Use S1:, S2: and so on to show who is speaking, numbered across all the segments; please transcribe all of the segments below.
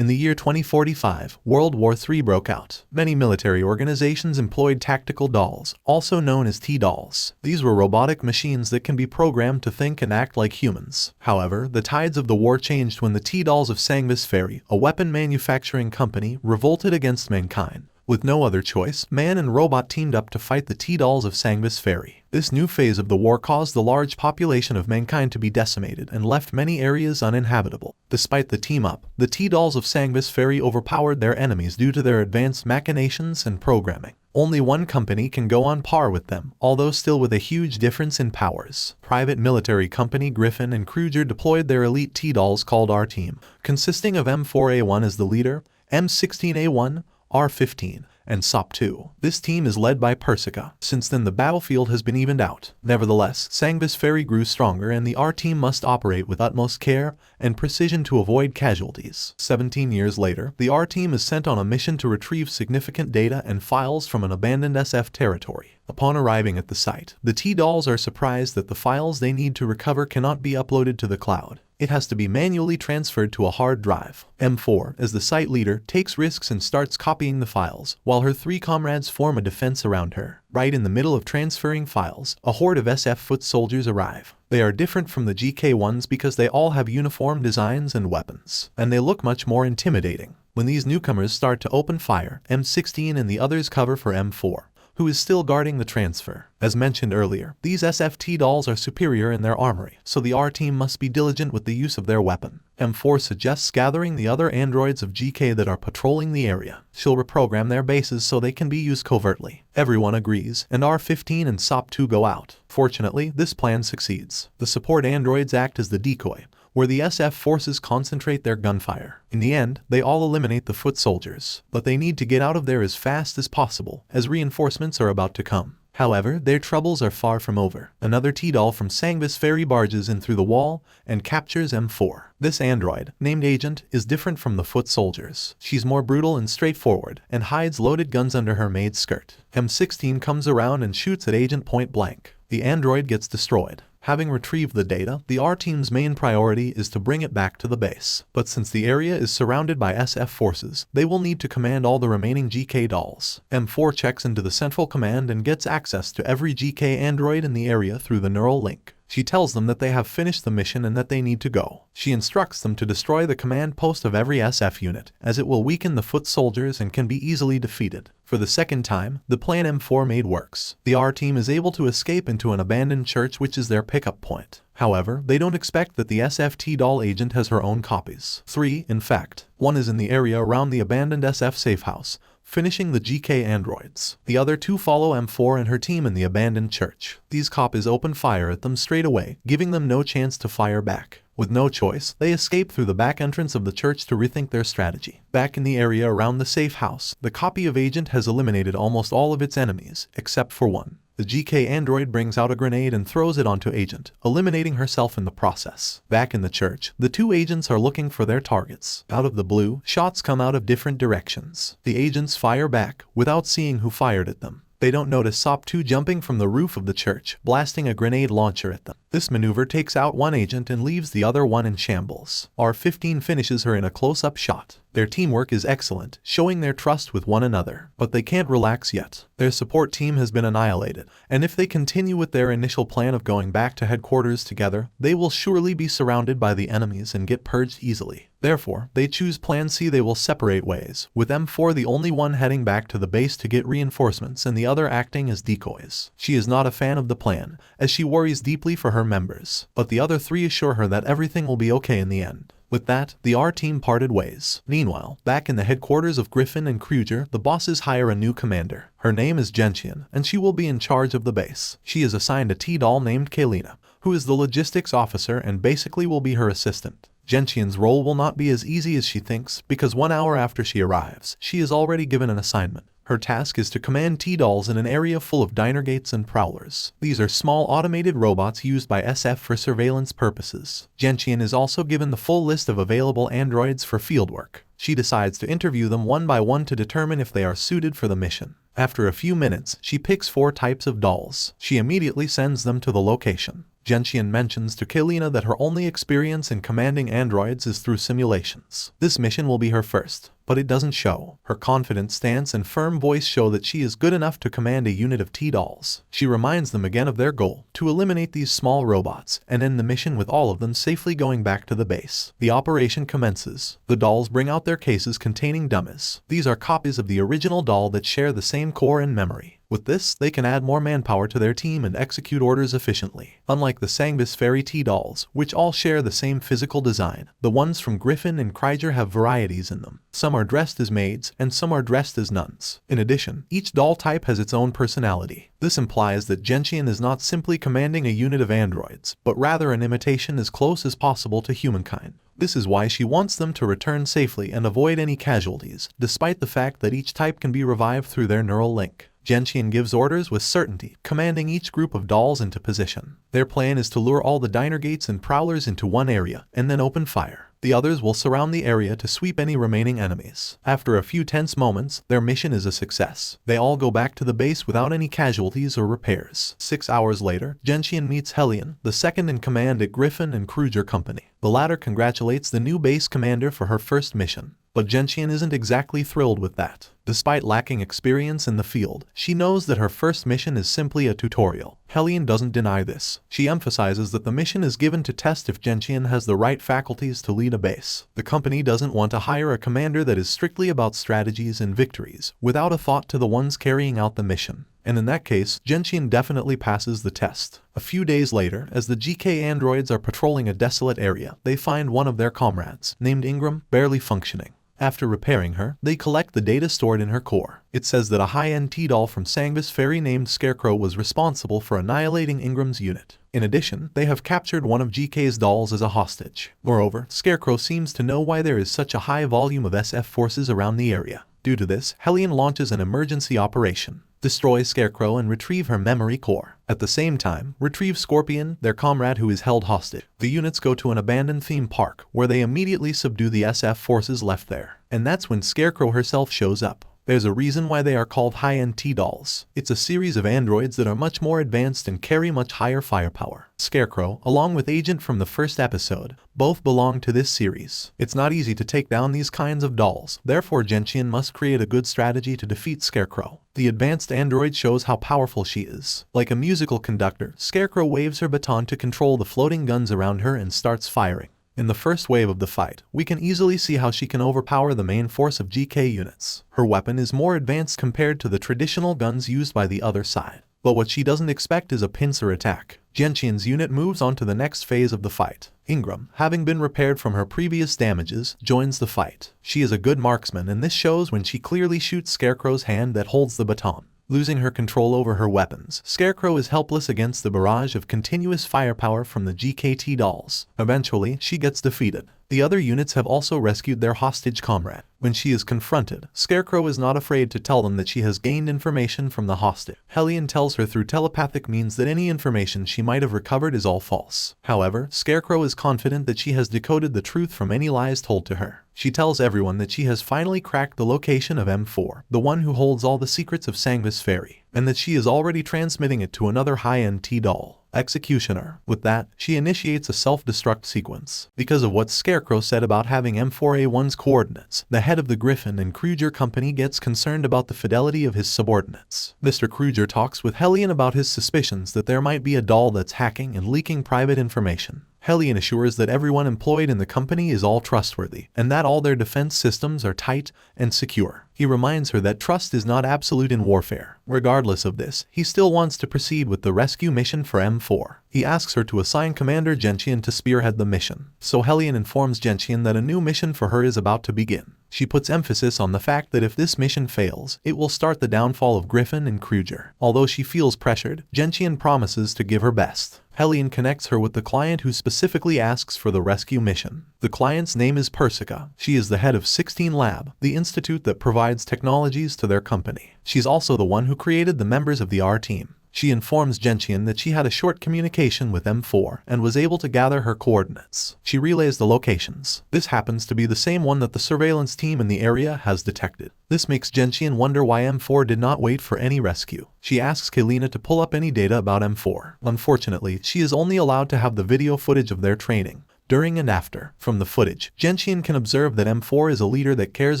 S1: In the year 2045, World War III broke out. Many military organizations employed tactical dolls, also known as T-dolls. These were robotic machines that can be programmed to think and act like humans. However, the tides of the war changed when the T-dolls of Sangvis Ferry, a weapon manufacturing company, revolted against mankind. With no other choice, man and robot teamed up to fight the T-dolls of Sangvis Ferry. This new phase of the war caused the large population of mankind to be decimated and left many areas uninhabitable. Despite the team-up, the T-dolls of Sangvis Ferry overpowered their enemies due to their advanced machinations and programming. Only one company can go on par with them, although still with a huge difference in powers. Private military company Griffin and Kruger deployed their elite T-dolls called R-Team, consisting of M4A1 as the leader, M16A1, R15, and SOP-2. This team is led by Persica. Since then the battlefield has been evened out. Nevertheless, Sangvis Ferry grew stronger and the R-Team must operate with utmost care and precision to avoid casualties. 17 years later, the R-Team is sent on a mission to retrieve significant data and files from an abandoned SF territory. Upon arriving at the site, the T-dolls are surprised that the files they need to recover cannot be uploaded to the cloud. It has to be manually transferred to a hard drive. M4, as the site leader, takes risks and starts copying the files, while her three comrades form a defense around her. Right in the middle of transferring files, a horde of SF foot soldiers arrive. They are different from the GK ones because they all have uniform designs and weapons, and they look much more intimidating. When these newcomers start to open fire, M16 and the others cover for M4, who is still guarding the transfer. As mentioned earlier, these SFT dolls are superior in their armory, so the R-Team must be diligent with the use of their weapon. M4 suggests gathering the other androids of GK that are patrolling the area. She'll reprogram their bases so they can be used covertly. Everyone agrees, and R15 and SOP-2 go out. Fortunately, this plan succeeds. The support androids act as the decoy, where the SF forces concentrate their gunfire. In the end, they all eliminate the foot soldiers, but they need to get out of there as fast as possible, as reinforcements are about to come. However, their troubles are far from over. Another T-doll from Sangvis Ferry barges in through the wall and captures M4. This android, named Agent, is different from the foot soldiers. She's more brutal and straightforward, and hides loaded guns under her maid's skirt. M16 comes around and shoots at Agent point blank. The android gets destroyed. Having retrieved the data, the R-Team's main priority is to bring it back to the base. But since the area is surrounded by SF forces, they will need to command all the remaining GK dolls. M4 checks into the central command and gets access to every GK android in the area through the neural link. She tells them that they have finished the mission and that they need to go. She instructs them to destroy the command post of every SF unit, as it will weaken the foot soldiers and can be easily defeated. For the second time, the plan M4 made works. The R-Team is able to escape into an abandoned church, which is their pickup point. However, they don't expect that the SFT doll agent has her own copies. 3, in fact. One is in the area around the abandoned SF safe house, finishing the GK androids. The other two follow M4 and her team in the abandoned church. These copies open fire at them straight away, giving them no chance to fire back. With no choice, they escape through the back entrance of the church to rethink their strategy. Back in the area around the safe house, the copy of Agent has eliminated almost all of its enemies, except for one. The GK android brings out a grenade and throws it onto Agent, eliminating herself in the process. Back in the church, the two agents are looking for their targets. Out of the blue, shots come out of different directions. The agents fire back, without seeing who fired at them. They don't notice SOP-2 jumping from the roof of the church, blasting a grenade launcher at them. This maneuver takes out one agent and leaves the other one in shambles. R15 finishes her in a close-up shot. Their teamwork is excellent, showing their trust with one another. But they can't relax yet. Their support team has been annihilated, and if they continue with their initial plan of going back to headquarters together, they will surely be surrounded by the enemies and get purged easily. Therefore, they choose Plan C. They will separate ways, with M4 the only one heading back to the base to get reinforcements and the other acting as decoys. She is not a fan of the plan, as she worries deeply for her members, but the other three assure her that everything will be okay in the end. With that, the R-Team parted ways. Meanwhile, back in the headquarters of Griffin and Kruger, the bosses hire a new commander. Her name is Gentian, and she will be in charge of the base. She is assigned a T-doll named Kaylina, who is the logistics officer and basically will be her assistant. Gentian's role will not be as easy as she thinks, because 1 hour after she arrives, she is already given an assignment. Her task is to command T-dolls in an area full of diner gates and prowlers. These are small automated robots used by SF for surveillance purposes. Gentian is also given the full list of available androids for fieldwork. She decides to interview them one by one to determine if they are suited for the mission. After a few minutes, she picks 4 types of dolls. She immediately sends them to the location. Gentian mentions to Kaylina that her only experience in commanding androids is through simulations. This mission will be her first, but it doesn't show. Her confident stance and firm voice show that she is good enough to command a unit of T-dolls. She reminds them again of their goal, to eliminate these small robots, and end the mission with all of them safely going back to the base. The operation commences. The dolls bring out their cases containing dummies. These are copies of the original doll that share the same core and memory. With this, they can add more manpower to their team and execute orders efficiently. Unlike the Sangbus Fairy T-dolls, which all share the same physical design, the ones from Griffin and Krieger have varieties in them. Some are dressed as maids, and some are dressed as nuns. In addition, each doll type has its own personality. This implies that Gentian is not simply commanding a unit of androids, but rather an imitation as close as possible to humankind. This is why she wants them to return safely and avoid any casualties, despite the fact that each type can be revived through their neural link. Gentian gives orders with certainty, commanding each group of dolls into position. Their plan is to lure all the diner gates and prowlers into one area, and then open fire. The others will surround the area to sweep any remaining enemies. After a few tense moments, their mission is a success. They all go back to the base without any casualties or repairs. 6 hours later, Gentian meets Hellion, the second in command at Griffin and Krieger Company. The latter congratulates the new base commander for her first mission. But Gentian isn't exactly thrilled with that. Despite lacking experience in the field, she knows that her first mission is simply a tutorial. Hellion doesn't deny this. She emphasizes that the mission is given to test if Gentian has the right faculties to lead a base. The company doesn't want to hire a commander that is strictly about strategies and victories, without a thought to the ones carrying out the mission. And in that case, Gentian definitely passes the test. A few days later, as the GK androids are patrolling a desolate area, they find one of their comrades, named Ingram, barely functioning. After repairing her, they collect the data stored in her core. It says that a high-end T-doll from Sangbus Fairy named Scarecrow was responsible for annihilating Ingram's unit. In addition, they have captured one of GK's dolls as a hostage. Moreover, Scarecrow seems to know why there is such a high volume of SF forces around the area. Due to this, Hellion launches an emergency operation. Destroy Scarecrow and retrieve her memory core. At the same time, retrieve Scorpion, their comrade who is held hostage. The units go to an abandoned theme park, where they immediately subdue the SF forces left there. And that's when Scarecrow herself shows up. There's a reason why they are called high-end T-dolls. It's a series of androids that are much more advanced and carry much higher firepower. Scarecrow, along with Agent from the first episode, both belong to this series. It's not easy to take down these kinds of dolls, therefore Gentian must create a good strategy to defeat Scarecrow. The advanced android shows how powerful she is. Like a musical conductor, Scarecrow waves her baton to control the floating guns around her and starts firing. In the first wave of the fight, we can easily see how she can overpower the main force of GK units. Her weapon is more advanced compared to the traditional guns used by the other side. But what she doesn't expect is a pincer attack. Gentian's unit moves on to the next phase of the fight. Ingram, having been repaired from her previous damages, joins the fight. She is a good marksman, and this shows when she clearly shoots Scarecrow's hand that holds the baton. Losing her control over her weapons, Scarecrow is helpless against the barrage of continuous firepower from the GKT dolls. Eventually, she gets defeated. The other units have also rescued their hostage comrade. When she is confronted, Scarecrow is not afraid to tell them that she has gained information from the hostage. Hellion tells her through telepathic means that any information she might have recovered is all false. However, Scarecrow is confident that she has decoded the truth from any lies told to her. She tells everyone that she has finally cracked the location of M4, the one who holds all the secrets of Sangbus Fairy, and that she is already transmitting it to another high-end T-doll, Executioner. With that, she initiates a self-destruct sequence. Because of what Scarecrow said about having M4A1's coordinates, the head of the Griffin and Krieger Company gets concerned about the fidelity of his subordinates. Mr. Krieger talks with Hellion about his suspicions that there might be a doll that's hacking and leaking private information. Hellion assures that everyone employed in the company is all trustworthy, and that all their defense systems are tight and secure. He reminds her that trust is not absolute in warfare. Regardless of this, he still wants to proceed with the rescue mission for M4. He asks her to assign Commander Gentian to spearhead the mission. So Hellion informs Gentian that a new mission for her is about to begin. She puts emphasis on the fact that if this mission fails, it will start the downfall of Griffin and Krieger. Although she feels pressured, Gentian promises to give her best. Hellion connects her with the client who specifically asks for the rescue mission. The client's name is Persica. She is the head of 16 Lab, the institute that provides technologies to their company. She's also the one who created the members of the R team. She informs Gentian that she had a short communication with M4 and was able to gather her coordinates. She relays the locations. This happens to be the same one that the surveillance team in the area has detected. This makes Gentian wonder why M4 did not wait for any rescue. She asks Kalina to pull up any data about M4. Unfortunately, she is only allowed to have the video footage of their training. During and after. From the footage, Gentian can observe that M4 is a leader that cares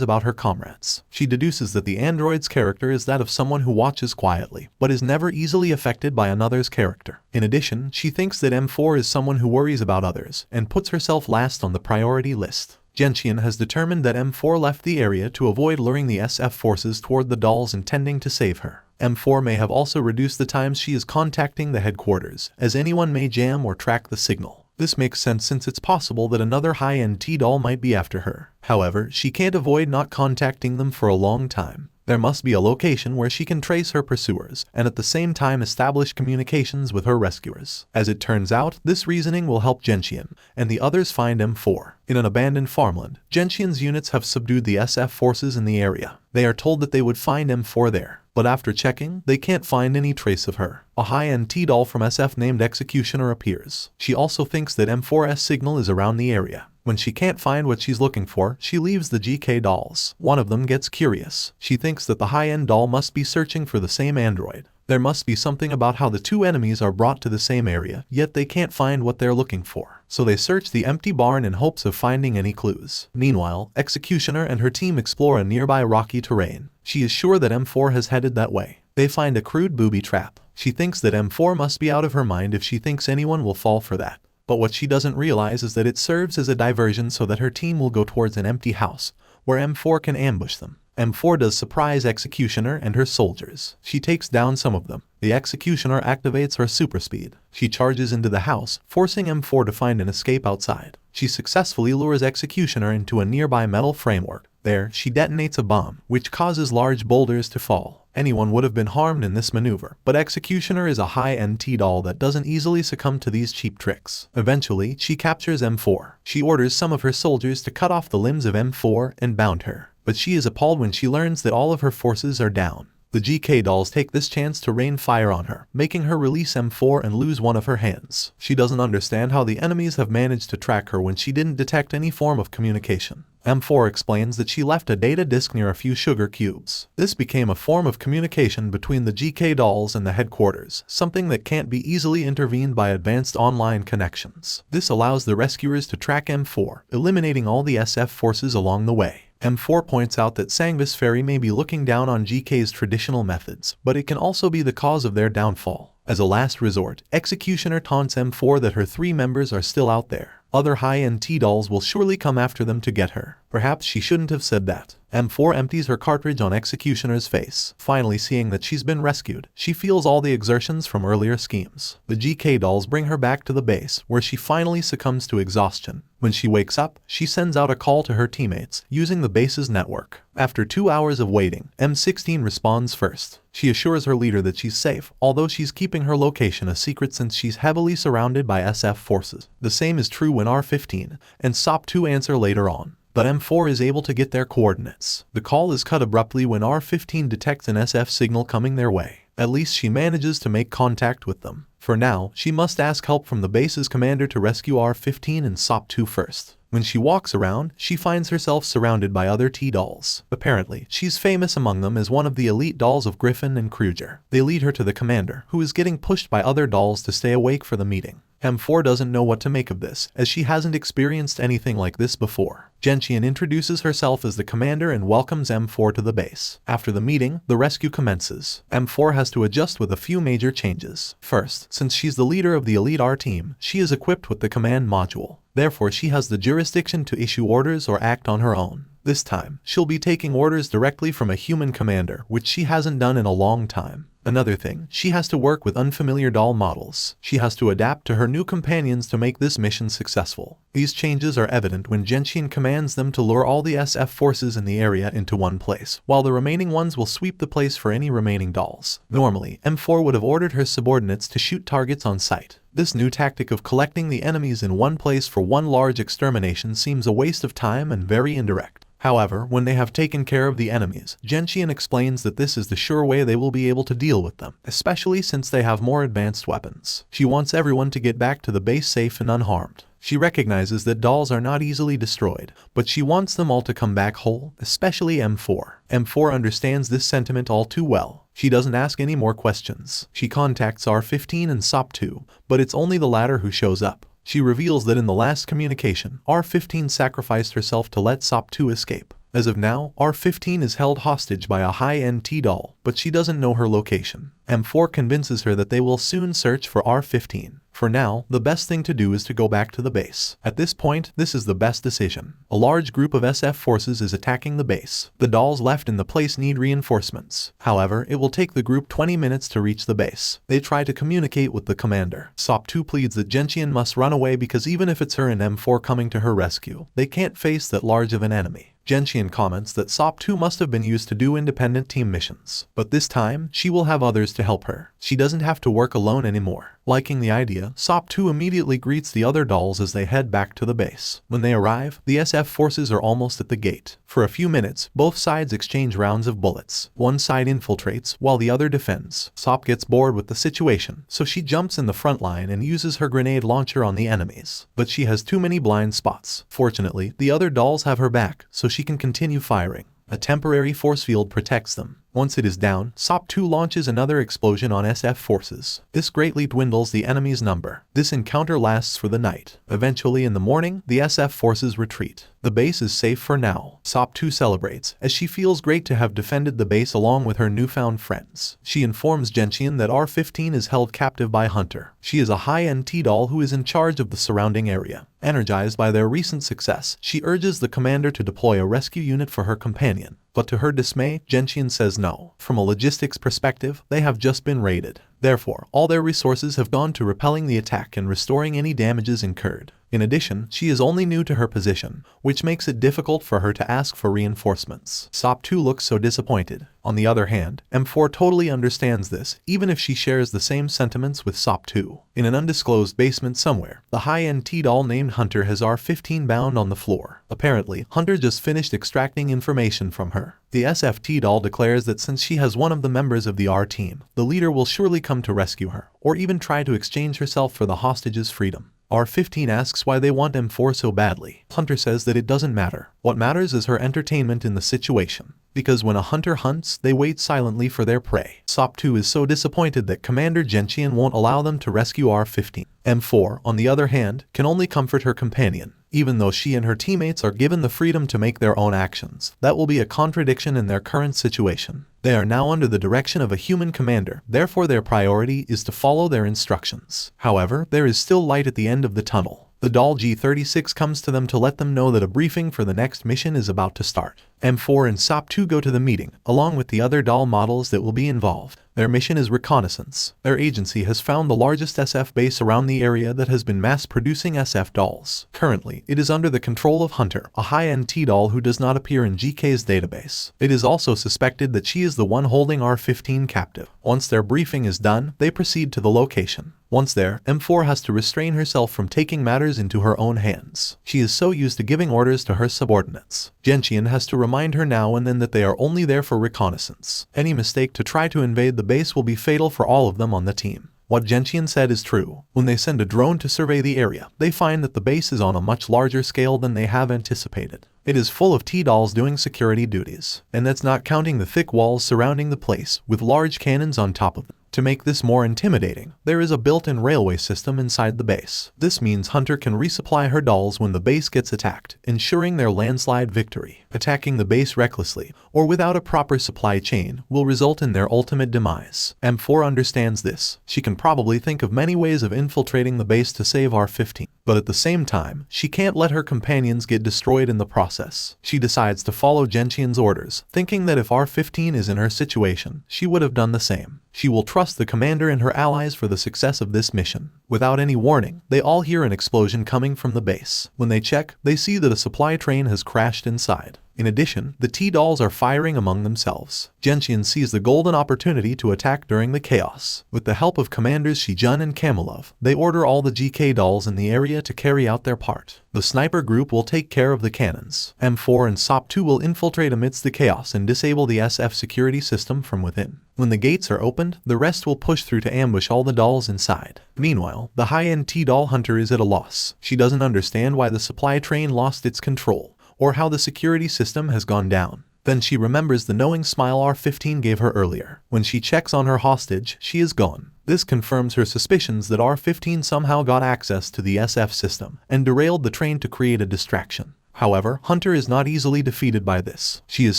S1: about her comrades. She deduces that the android's character is that of someone who watches quietly, but is never easily affected by another's character. In addition, she thinks that M4 is someone who worries about others, and puts herself last on the priority list. Gentian has determined that M4 left the area to avoid luring the SF forces toward the dolls intending to save her. M4 may have also reduced the times she is contacting the headquarters, as anyone may jam or track the signal. This makes sense since it's possible that another high-end T-doll might be after her. However, she can't avoid not contacting them for a long time. There must be a location where she can trace her pursuers, and at the same time establish communications with her rescuers. As it turns out, this reasoning will help Gentian, and the others find M4. In an abandoned farmland, Gentian's units have subdued the SF forces in the area. They are told that they would find M4 there, but after checking, they can't find any trace of her. A high-end T-doll from SF named Executioner appears. She also thinks that M4's signal is around the area. When she can't find what she's looking for, she leaves the GK dolls. One of them gets curious. She thinks that the high-end doll must be searching for the same android. There must be something about how the two enemies are brought to the same area, yet they can't find what they're looking for. So they search the empty barn in hopes of finding any clues. Meanwhile, Executioner and her team explore a nearby rocky terrain. She is sure that M4 has headed that way. They find a crude booby trap. She thinks that M4 must be out of her mind if she thinks anyone will fall for that. But what she doesn't realize is that it serves as a diversion so that her team will go towards an empty house, where M4 can ambush them. M4 does surprise Executioner and her soldiers. She takes down some of them. The Executioner activates her super speed. She charges into the house, forcing M4 to find an escape outside. She successfully lures Executioner into a nearby metal framework. There, she detonates a bomb, which causes large boulders to fall. Anyone would have been harmed in this maneuver, but Executioner is a high-end T-doll that doesn't easily succumb to these cheap tricks. Eventually, she captures M4. She orders some of her soldiers to cut off the limbs of M4 and bound her, but she is appalled when she learns that all of her forces are down. The GK dolls take this chance to rain fire on her, making her release M4 and lose one of her hands. She doesn't understand how the enemies have managed to track her when she didn't detect any form of communication. M4 explains that she left a data disk near a few sugar cubes. This became a form of communication between the GK dolls and the headquarters, something that can't be easily intervened by advanced online connections. This allows the rescuers to track M4, eliminating all the SF forces along the way. M4 points out that Sangvis Ferry may be looking down on GK's traditional methods, but it can also be the cause of their downfall. As a last resort, Executioner taunts M4 that her 3 members are still out there. Other high-end T-dolls will surely come after them to get her. Perhaps she shouldn't have said that. M4 empties her cartridge on Executioner's face. Finally seeing that she's been rescued, she feels all the exertions from earlier schemes. The GK dolls bring her back to the base, where she finally succumbs to exhaustion. When she wakes up, she sends out a call to her teammates, using the base's network. After 2 hours of waiting, M16 responds first. She assures her leader that she's safe, although she's keeping her location a secret since she's heavily surrounded by SF forces. The same is true when R15 and SOP2 answer later on. But M4 is able to get their coordinates. The call is cut abruptly when R15 detects an SF signal coming their way. At least she manages to make contact with them. For now, she must ask help from the base's commander to rescue R15 and SOP2 first. When she walks around, she finds herself surrounded by other T-dolls. Apparently, she's famous among them as one of the elite dolls of Griffin and Kruger. They lead her to the commander, who is getting pushed by other dolls to stay awake for the meeting. M4 doesn't know what to make of this, as she hasn't experienced anything like this before. Gentian introduces herself as the commander and welcomes M4 to the base. After the meeting, the rescue commences. M4 has to adjust with a few major changes. First, since she's the leader of the Elite R team, she is equipped with the command module. Therefore, she has the jurisdiction to issue orders or act on her own. This time, she'll be taking orders directly from a human commander, which she hasn't done in a long time. Another thing, she has to work with unfamiliar doll models. She has to adapt to her new companions to make this mission successful. These changes are evident when Gentian commands them to lure all the SF forces in the area into one place, while the remaining ones will sweep the place for any remaining dolls. Normally, M4 would have ordered her subordinates to shoot targets on sight. This new tactic of collecting the enemies in one place for one large extermination seems a waste of time and very indirect. However, when they have taken care of the enemies, Gentian explains that this is the sure way they will be able to deal with them, especially since they have more advanced weapons. She wants everyone to get back to the base safe and unharmed. She recognizes that dolls are not easily destroyed, but she wants them all to come back whole, especially M4. M4 understands this sentiment all too well. She doesn't ask any more questions. She contacts R15 and SOP2, but it's only the latter who shows up. She reveals that in the last communication, R15 sacrificed herself to let SOP2 escape. As of now, R15 is held hostage by a high-end T-doll, but she doesn't know her location. M4 convinces her that they will soon search for R15. For now, the best thing to do is to go back to the base. At this point, this is the best decision. A large group of SF forces is attacking the base. The dolls left in the place need reinforcements. However, it will take the group 20 minutes to reach the base. They try to communicate with the commander. SOP2 pleads that Gentian must run away because even if it's her and M4 coming to her rescue, they can't face that large of an enemy. Gentian comments that SOP2 must have been used to do independent team missions, but this time, she will have others to help her. She doesn't have to work alone anymore. Liking the idea, SOP2 immediately greets the other dolls as they head back to the base. When they arrive, the SF forces are almost at the gate. For a few minutes, both sides exchange rounds of bullets. One side infiltrates, while the other defends. SOP gets bored with the situation, so she jumps in the front line and uses her grenade launcher on the enemies. But she has too many blind spots. Fortunately, the other dolls have her back, so she can continue firing. A temporary force field protects them. Once it is down, SOP2 launches another explosion on SF forces. This greatly dwindles the enemy's number. This encounter lasts for the night. Eventually in the morning, the SF forces retreat. The base is safe for now. SOP2 celebrates, as she feels great to have defended the base along with her newfound friends. She informs Gentian that R15 is held captive by Hunter. She is a high-end T-doll who is in charge of the surrounding area. Energized by their recent success, she urges the commander to deploy a rescue unit for her companion. But to her dismay, Gentian says no. From a logistics perspective, they have just been raided. Therefore, all their resources have gone to repelling the attack and restoring any damages incurred. In addition, she is only new to her position, which makes it difficult for her to ask for reinforcements. SOP2 looks so disappointed. On the other hand, M4 totally understands this, even if she shares the same sentiments with SOP2. In an undisclosed basement somewhere, the high-end T-doll named Hunter has R15 bound on the floor. Apparently, Hunter just finished extracting information from her. The SF T-doll declares that since she has one of the members of the R team, the leader will surely come to rescue her, or even try to exchange herself for the hostage's freedom. R15 asks why they want M4 so badly. Hunter says that it doesn't matter. What matters is her entertainment in the situation. Because when a hunter hunts, they wait silently for their prey. SOP2 is so disappointed that Commander Gentian won't allow them to rescue R15. M4, on the other hand, can only comfort her companion. Even though she and her teammates are given the freedom to make their own actions, that will be a contradiction in their current situation. They are now under the direction of a human commander, therefore their priority is to follow their instructions. However, there is still light at the end of the tunnel. The doll G36 comes to them to let them know that a briefing for the next mission is about to start. M4 and SOP2 go to the meeting, along with the other doll models that will be involved. Their mission is reconnaissance. Their agency has found the largest SF base around the area that has been mass-producing SF dolls. Currently, it is under the control of Hunter, a high-end T-doll who does not appear in GK's database. It is also suspected that she is the one holding R15 captive. Once their briefing is done, they proceed to the location. Once there, M4 has to restrain herself from taking matters into her own hands. She is so used to giving orders to her subordinates. Gentian has to remind her now and then that they are only there for reconnaissance. Any mistake to try to invade the base will be fatal for all of them on the team. What Gentian said is true. When they send a drone to survey the area, they find that the base is on a much larger scale than they have anticipated. It is full of T-dolls doing security duties, and that's not counting the thick walls surrounding the place with large cannons on top of them. To make this more intimidating, there is a built-in railway system inside the base. This means Hunter can resupply her dolls when the base gets attacked, ensuring their landslide victory. Attacking the base recklessly, or without a proper supply chain, will result in their ultimate demise. M4 understands this. She can probably think of many ways of infiltrating the base to save R15, but at the same time, she can't let her companions get destroyed in the process. She decides to follow Gentian's orders, thinking that if R15 is in her situation, she would have done the same. She will trust the commander and her allies for the success of this mission. Without any warning, they all hear an explosion coming from the base. When they check, they see that a supply train has crashed inside. In addition, the T-dolls are firing among themselves. Gentian sees the golden opportunity to attack during the chaos. With the help of Commanders Shijun and Kamilov, they order all the GK dolls in the area to carry out their part. The sniper group will take care of the cannons. M4 and SOP-2 will infiltrate amidst the chaos and disable the SF security system from within. When the gates are opened, the rest will push through to ambush all the dolls inside. Meanwhile, the high-end T-doll hunter is at a loss. She doesn't understand why the supply train lost its control, or how the security system has gone down. Then she remembers the knowing smile R-15 gave her earlier. When she checks on her hostage, she is gone. This confirms her suspicions that R-15 somehow got access to the SF system and derailed the train to create a distraction. However, Hunter is not easily defeated by this. She is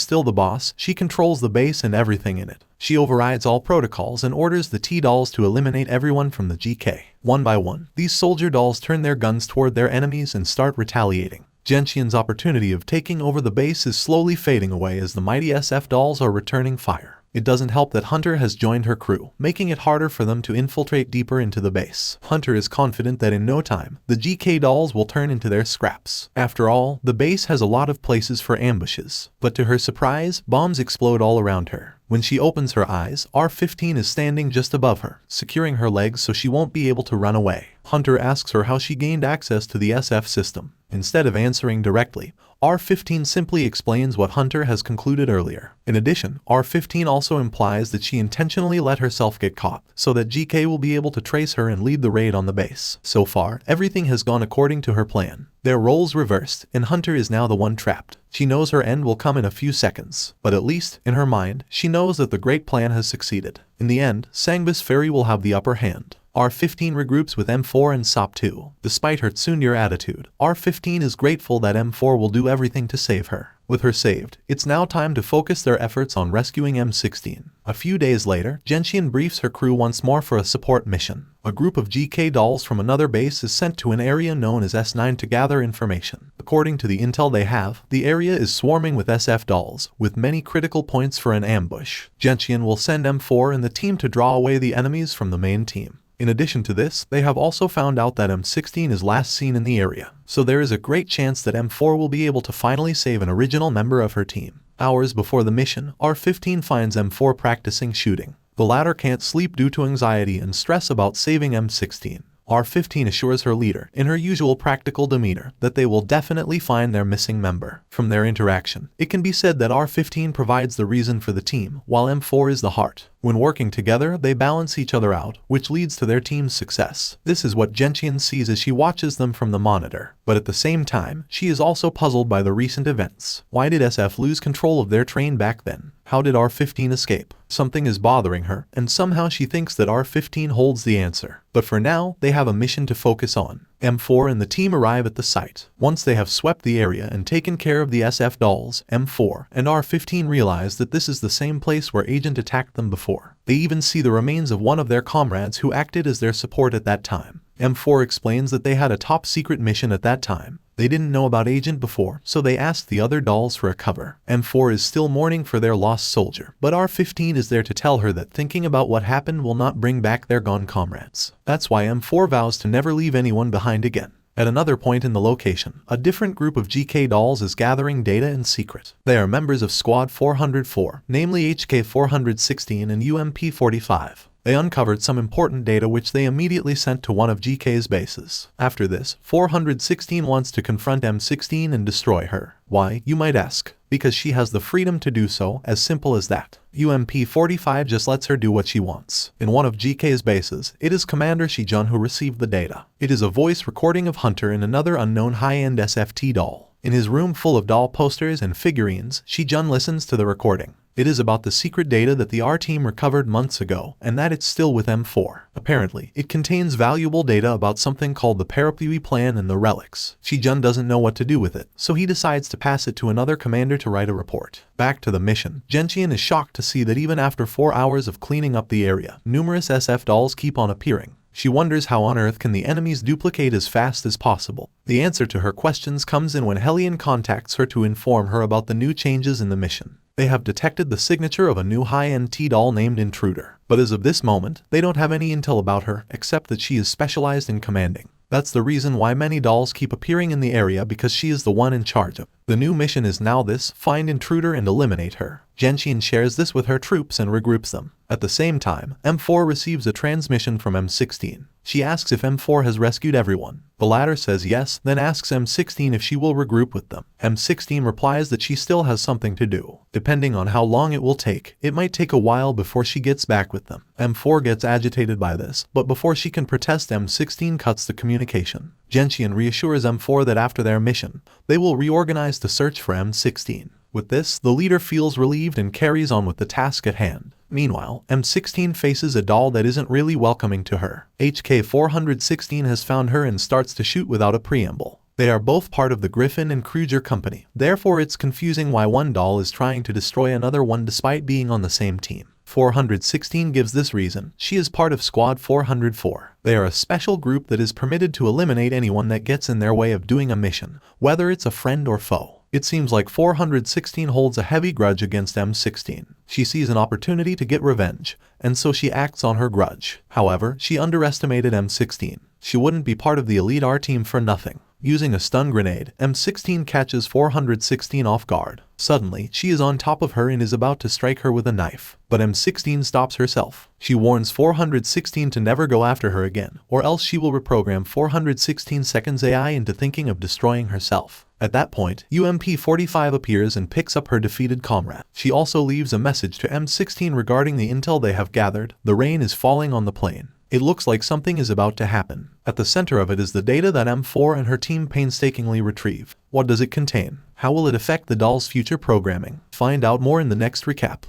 S1: still the boss, she controls the base and everything in it. She overrides all protocols and orders the T-dolls to eliminate everyone from the GK. One by one, these soldier dolls turn their guns toward their enemies and start retaliating. Gentian's opportunity of taking over the base is slowly fading away as the mighty SF dolls are returning fire. It doesn't help that Hunter has joined her crew, making it harder for them to infiltrate deeper into the base. Hunter is confident that in no time, the GK dolls will turn into their scraps. After all, the base has a lot of places for ambushes. But to her surprise, bombs explode all around her. When she opens her eyes, R-15 is standing just above her, securing her legs so she won't be able to run away. Hunter asks her how she gained access to the SF system. Instead of answering directly, R-15 simply explains what Hunter has concluded earlier. In addition, R-15 also implies that she intentionally let herself get caught, so that GK will be able to trace her and lead the raid on the base. So far, everything has gone according to her plan. Their roles reversed, and Hunter is now the one trapped. She knows her end will come in a few seconds, but at least, in her mind, she knows that the great plan has succeeded. In the end, Sangbus Ferry will have the upper hand. R-15 regroups with M4 and SOP-2. Despite her tsundere attitude, R-15 is grateful that M4 will do everything to save her. With her saved, it's now time to focus their efforts on rescuing M16. A few days later, Gentian briefs her crew once more for a support mission. A group of GK dolls from another base is sent to an area known as S9 to gather information. According to the intel they have, the area is swarming with SF dolls, with many critical points for an ambush. Gentian will send M4 and the team to draw away the enemies from the main team. In addition to this, they have also found out that M16 is last seen in the area, so there is a great chance that M4 will be able to finally save an original member of her team. Hours before the mission, R-15 finds M4 practicing shooting. The latter can't sleep due to anxiety and stress about saving M16. R-15 assures her leader, in her usual practical demeanor, that they will definitely find their missing member. From their interaction, it can be said that R-15 provides the reason for the team, while M4 is the heart. When working together, they balance each other out, which leads to their team's success. This is what Gentian sees as she watches them from the monitor. But at the same time, she is also puzzled by the recent events. Why did SF lose control of their train back then? How did R-15 escape? Something is bothering her, and somehow she thinks that R-15 holds the answer. But for now, they have a mission to focus on. M4 and the team arrive at the site. Once they have swept the area and taken care of the SF dolls, M4 and R-15 realize that this is the same place where Agent attacked them before. They even see the remains of one of their comrades who acted as their support at that time. M4 explains that they had a top-secret mission at that time. They didn't know about Agent before, so they asked the other dolls for a cover. M4 is still mourning for their lost soldier, but R-15 is there to tell her that thinking about what happened will not bring back their gone comrades. That's why M4 vows to never leave anyone behind again. At another point in the location, a different group of GK dolls is gathering data in secret. They are members of Squad 404, namely HK416 and UMP45. They uncovered some important data which they immediately sent to one of GK's bases. After this, 416 wants to confront M16 and destroy her. Why, you might ask? Because she has the freedom to do so, as simple as that. UMP45 just lets her do what she wants. In one of GK's bases, it is Commander Shijun who received the data. It is a voice recording of Hunter and another unknown high-end SFT doll. In his room full of doll posters and figurines, Shijun listens to the recording. It is about the secret data that the R-team recovered months ago, and that it's still with M4. Apparently, it contains valuable data about something called the Parapluie Plan and the relics. Shijun doesn't know what to do with it, so he decides to pass it to another commander to write a report. Back to the mission, Gentian is shocked to see that even after 4 hours of cleaning up the area, numerous SF dolls keep on appearing. She wonders how on earth can the enemies duplicate as fast as possible. The answer to her questions comes in when Hellion contacts her to inform her about the new changes in the mission. They have detected the signature of a new high-end T-doll named Intruder. But as of this moment, they don't have any intel about her, except that she is specialized in commanding. That's the reason why many dolls keep appearing in the area, because she is the one in charge of. The new mission is now this: find intruder and eliminate her. Genshin shares this with her troops and regroups them. At the same time, M4 receives a transmission from M16. She asks if M4 has rescued everyone. The latter says yes, then asks M16 if she will regroup with them. M16 replies that she still has something to do. Depending on how long it will take, it might take a while before she gets back with them. M4 gets agitated by this, but before she can protest, M16 cuts the communication. Genshin reassures M4 that after their mission, they will reorganize to search for M16. With this, the leader feels relieved and carries on with the task at hand. Meanwhile, M16 faces a doll that isn't really welcoming to her. HK-416 has found her and starts to shoot without a preamble. They are both part of the Griffin and Kruger company. Therefore, it's confusing why one doll is trying to destroy another one despite being on the same team. 416 gives this reason: she is part of Squad 404. They are a special group that is permitted to eliminate anyone that gets in their way of doing a mission, whether it's a friend or foe. It seems like 416 holds a heavy grudge against M16. She sees an opportunity to get revenge, and so she acts on her grudge. However, she underestimated M16. She wouldn't be part of the Elite R team for nothing. Using a stun grenade, M16 catches 416 off guard. Suddenly, she is on top of her and is about to strike her with a knife. But M16 stops herself. She warns 416 to never go after her again, or else she will reprogram 416 seconds AI into thinking of destroying herself. At that point, UMP-45 appears and picks up her defeated comrade. She also leaves a message to M16 regarding the intel they have gathered. The rain is falling on the plane. It looks like something is about to happen. At the center of it is the data that M4 and her team painstakingly retrieve. What does it contain? How will it affect the doll's future programming? Find out more in the next recap.